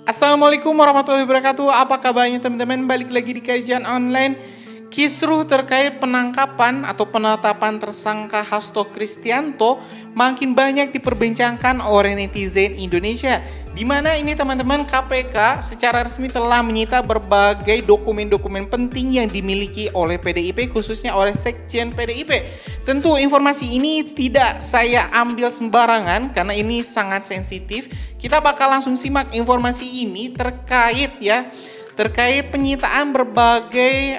Assalamualaikum warahmatullahi wabarakatuh. Apa kabarnya teman-teman? Balik lagi di kajian online kisruh terkait penangkapan atau penetapan tersangka Hasto Kristianto makin banyak diperbincangkan oleh netizen Indonesia. Di mana ini teman-teman, KPK secara resmi telah menyita berbagai dokumen-dokumen penting yang dimiliki oleh PDIP, khususnya oleh Sekjen PDIP. Tentu informasi ini tidak saya ambil sembarangan karena ini sangat sensitif. Kita bakal langsung simak informasi ini terkait penyitaan berbagai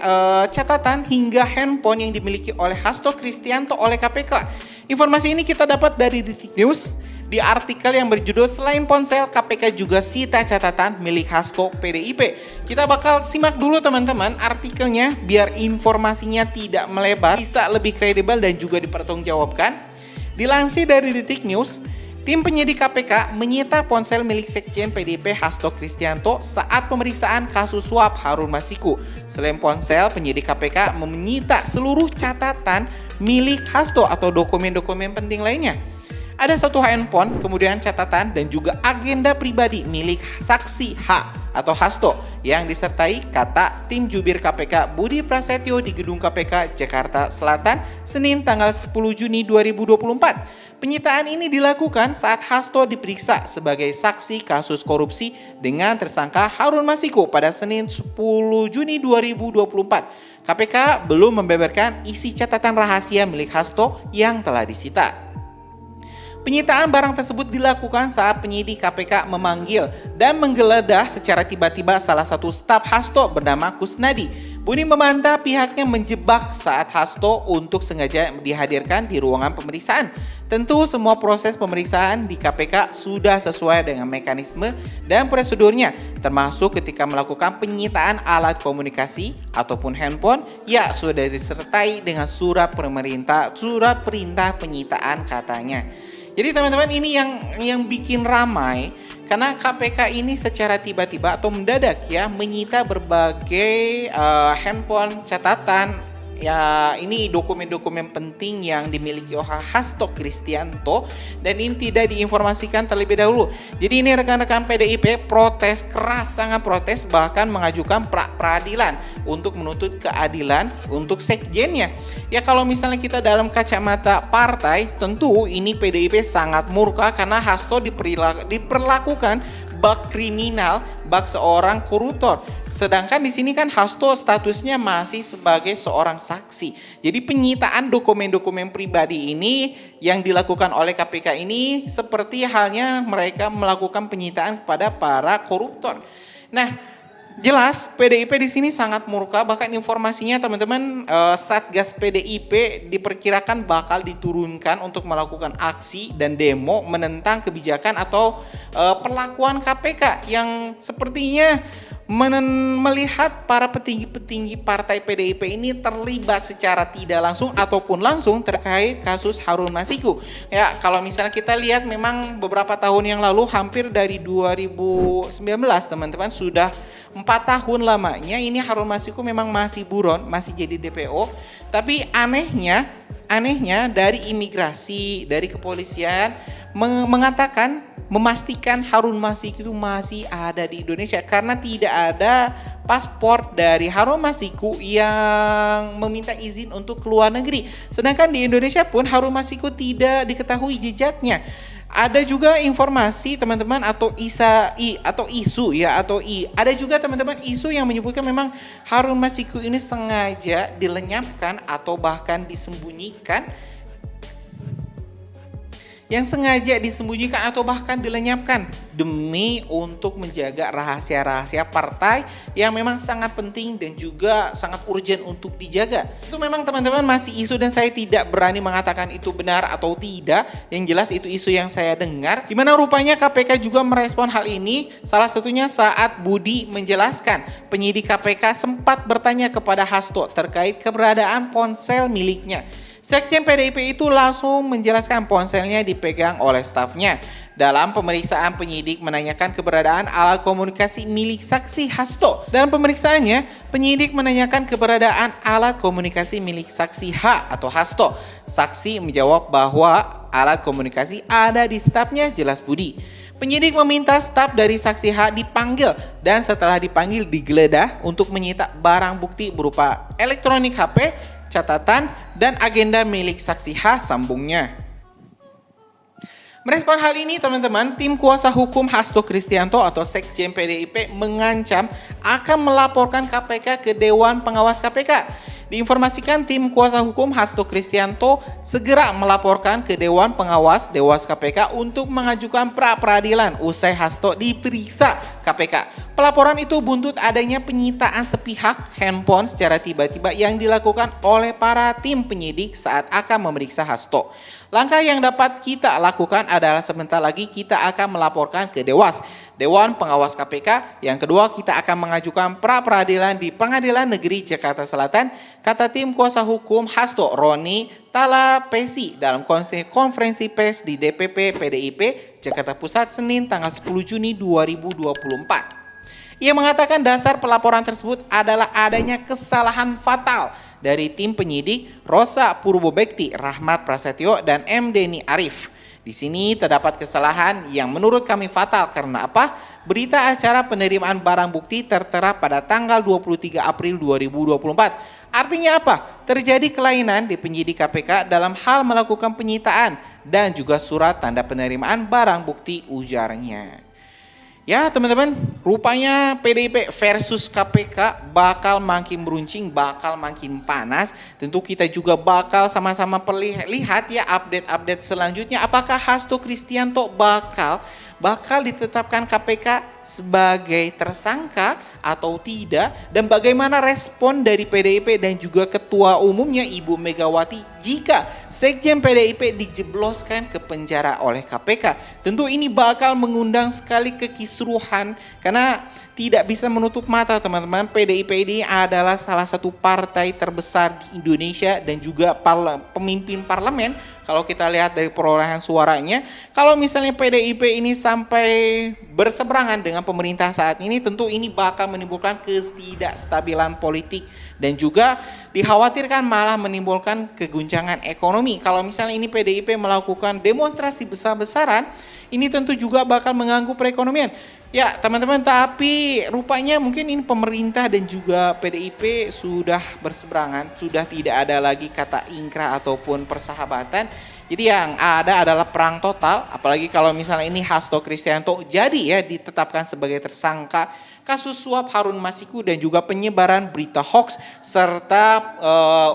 catatan hingga handphone yang dimiliki oleh Hasto Kristianto oleh KPK. Informasi ini kita dapat dari Detik News di artikel yang berjudul "Selain ponsel, KPK juga sita catatan milik Hasto PDIP". Kita bakal simak dulu teman-teman artikelnya biar informasinya tidak melebar, bisa lebih kredibel dan juga dipertanggungjawabkan. Dilansir dari Detik News, tim penyidik KPK menyita ponsel milik Sekjen PDIP Hasto Kristianto saat pemeriksaan kasus suap Harun Masiku. Selain ponsel, penyidik KPK menyita seluruh catatan milik Hasto atau dokumen-dokumen penting lainnya. Ada satu handphone, kemudian catatan dan juga agenda pribadi milik saksi H atau Hasto yang disertai kata tim jubir KPK Budi Prasetyo di gedung KPK Jakarta Selatan Senin tanggal 10 Juni 2024. Penyitaan ini dilakukan saat Hasto diperiksa sebagai saksi kasus korupsi dengan tersangka Harun Masiku pada Senin 10 Juni 2024. KPK belum membeberkan isi catatan rahasia milik Hasto yang telah disita. Penyitaan barang tersebut dilakukan saat penyidik KPK memanggil dan menggeledah secara tiba-tiba salah satu staf Hasto bernama Kusnadi. Budi membantah pihaknya menjebak saat Hasto untuk sengaja dihadirkan di ruangan pemeriksaan. Tentu semua proses pemeriksaan di KPK sudah sesuai dengan mekanisme dan prosedurnya, termasuk ketika melakukan penyitaan alat komunikasi ataupun handphone, ya sudah disertai dengan surat perintah penyitaan katanya. Jadi teman-teman, ini yang bikin ramai karena KPK ini secara tiba-tiba atau mendadak menyita berbagai handphone, catatan, ini dokumen-dokumen penting yang dimiliki oleh Hasto Kristianto dan ini tidak diinformasikan terlebih dahulu. Jadi ini rekan-rekan PDIP protes keras, sangat protes, bahkan mengajukan pra-peradilan untuk menuntut keadilan untuk sekjennya. Ya kalau misalnya kita dalam kacamata partai, tentu ini PDIP sangat murka karena Hasto diperlakukan bak kriminal, bak seorang koruptor. Sedangkan di sini kan Hasto statusnya masih sebagai seorang saksi. Jadi penyitaan dokumen-dokumen pribadi ini yang dilakukan oleh KPK ini seperti halnya mereka melakukan penyitaan kepada para koruptor. Nah, jelas PDIP di sini sangat murka, bahkan informasinya teman-teman Satgas PDIP diperkirakan bakal diturunkan untuk melakukan aksi dan demo menentang kebijakan atau perlakuan KPK yang sepertinya melihat para petinggi-petinggi partai PDIP ini terlibat secara tidak langsung ataupun langsung terkait kasus Harun Masiku. Ya, kalau misalnya kita lihat memang beberapa tahun yang lalu, hampir dari 2019 teman-teman, sudah 4 tahun lamanya ini Harun Masiku memang masih buron, masih jadi DPO. Tapi anehnya dari imigrasi, dari kepolisian memastikan Harun Masiku itu masih ada di Indonesia karena tidak ada paspor dari Harun Masiku yang meminta izin untuk keluar negeri. Sedangkan di Indonesia pun Harun Masiku tidak diketahui jejaknya. Ada juga informasi teman-teman atau ada juga teman-teman isu yang menyebutkan memang Harun Masiku ini sengaja dilenyapkan atau bahkan disembunyikan, atau bahkan dilenyapkan demi untuk menjaga rahasia-rahasia partai yang memang sangat penting dan juga sangat urgent untuk dijaga. Itu memang teman-teman masih isu dan saya tidak berani mengatakan itu benar atau tidak. Yang jelas itu isu yang saya dengar. Dimana rupanya KPK juga merespon hal ini. Salah satunya saat Budi menjelaskan penyidik KPK sempat bertanya kepada Hasto terkait keberadaan ponsel miliknya. Sekjen PDIP itu langsung menjelaskan ponselnya dipegang oleh stafnya. Dalam pemeriksaan, penyidik menanyakan keberadaan alat komunikasi milik saksi Hasto. Dalam pemeriksaannya, penyidik menanyakan keberadaan alat komunikasi milik saksi H atau Hasto. Saksi menjawab bahwa alat komunikasi ada di stafnya, jelas Budi. Penyidik meminta staf dari saksi H dipanggil dan setelah dipanggil digeledah untuk menyita barang bukti berupa elektronik HP, catatan, dan agenda milik saksi H sambungnya. Merespon hal ini teman-teman, tim kuasa hukum Hasto Kristianto atau Sekjen PDIP mengancam akan melaporkan KPK ke Dewan Pengawas KPK. Diinformasikan tim kuasa hukum Hasto Kristianto segera melaporkan ke Dewan Pengawas Dewas KPK untuk mengajukan pra-peradilan usai Hasto diperiksa KPK. Pelaporan itu buntut adanya penyitaan sepihak handphone secara tiba-tiba yang dilakukan oleh para tim penyidik saat akan memeriksa Hasto. Langkah yang dapat kita lakukan adalah sebentar lagi kita akan melaporkan ke Dewas, Dewan Pengawas KPK. Yang kedua, kita akan mengajukan pra-peradilan di Pengadilan Negeri Jakarta Selatan, kata tim kuasa hukum Hasto Roni Talapesi dalam konferensi pers di DPP PDIP Jakarta Pusat Senin tanggal 10 Juni 2024. Ia mengatakan dasar pelaporan tersebut adalah adanya kesalahan fatal dari tim penyidik Rosa Purbobekti, Rahmat Prasetyo, dan M. Deni Arif. Di sini terdapat kesalahan yang menurut kami fatal karena apa? Berita acara penerimaan barang bukti tertera pada tanggal 23 April 2024. Artinya apa? Terjadi kelainan di penyidik KPK dalam hal melakukan penyitaan dan juga surat tanda penerimaan barang bukti, ujarnya. Ya teman-teman, rupanya PDIP versus KPK bakal makin meruncing, bakal makin panas. Tentu kita juga bakal sama-sama lihat ya update-update selanjutnya. Apakah Hasto Kristianto bakal ditetapkan KPK sebagai tersangka atau tidak? Dan bagaimana respon dari PDIP dan juga ketua umumnya Ibu Megawati jika Sekjen PDIP dijebloskan ke penjara oleh KPK? Tentu ini bakal mengundang sekali kekisruhan karena tidak bisa menutup mata teman-teman. PDIP ini adalah salah satu partai terbesar di Indonesia dan juga pemimpin parlemen. Kalau kita lihat dari perolehan suaranya, kalau misalnya PDIP ini sampai berseberangan dengan pemerintah saat ini, tentu ini bakal menimbulkan ketidakstabilan politik dan juga dikhawatirkan malah menimbulkan keguncangan ekonomi. Kalau misalnya ini PDIP melakukan demonstrasi besar-besaran, ini tentu juga bakal mengganggu perekonomian. Ya teman-teman, tapi rupanya mungkin ini pemerintah dan juga PDIP sudah berseberangan, sudah tidak ada lagi kata ingkrah ataupun persahabatan. Jadi yang ada adalah perang total, apalagi kalau misalnya ini Hasto Kristianto jadi ya ditetapkan sebagai tersangka kasus suap Harun Masiku dan juga penyebaran berita hoax serta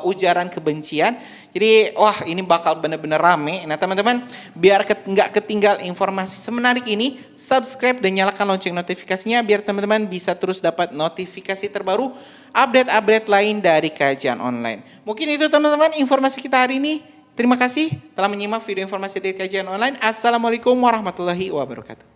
ujaran kebencian. Jadi wah ini bakal benar-benar rame. Nah teman-teman, biar nggak ketinggal informasi semenarik ini, subscribe dan nyalakan lonceng notifikasinya biar teman-teman bisa terus dapat notifikasi terbaru update-update lain dari Kajian Online. Mungkin itu teman-teman informasi kita hari ini. Terima kasih telah menyimak video informasi dari Kajian Online. Assalamualaikum warahmatullahi wabarakatuh.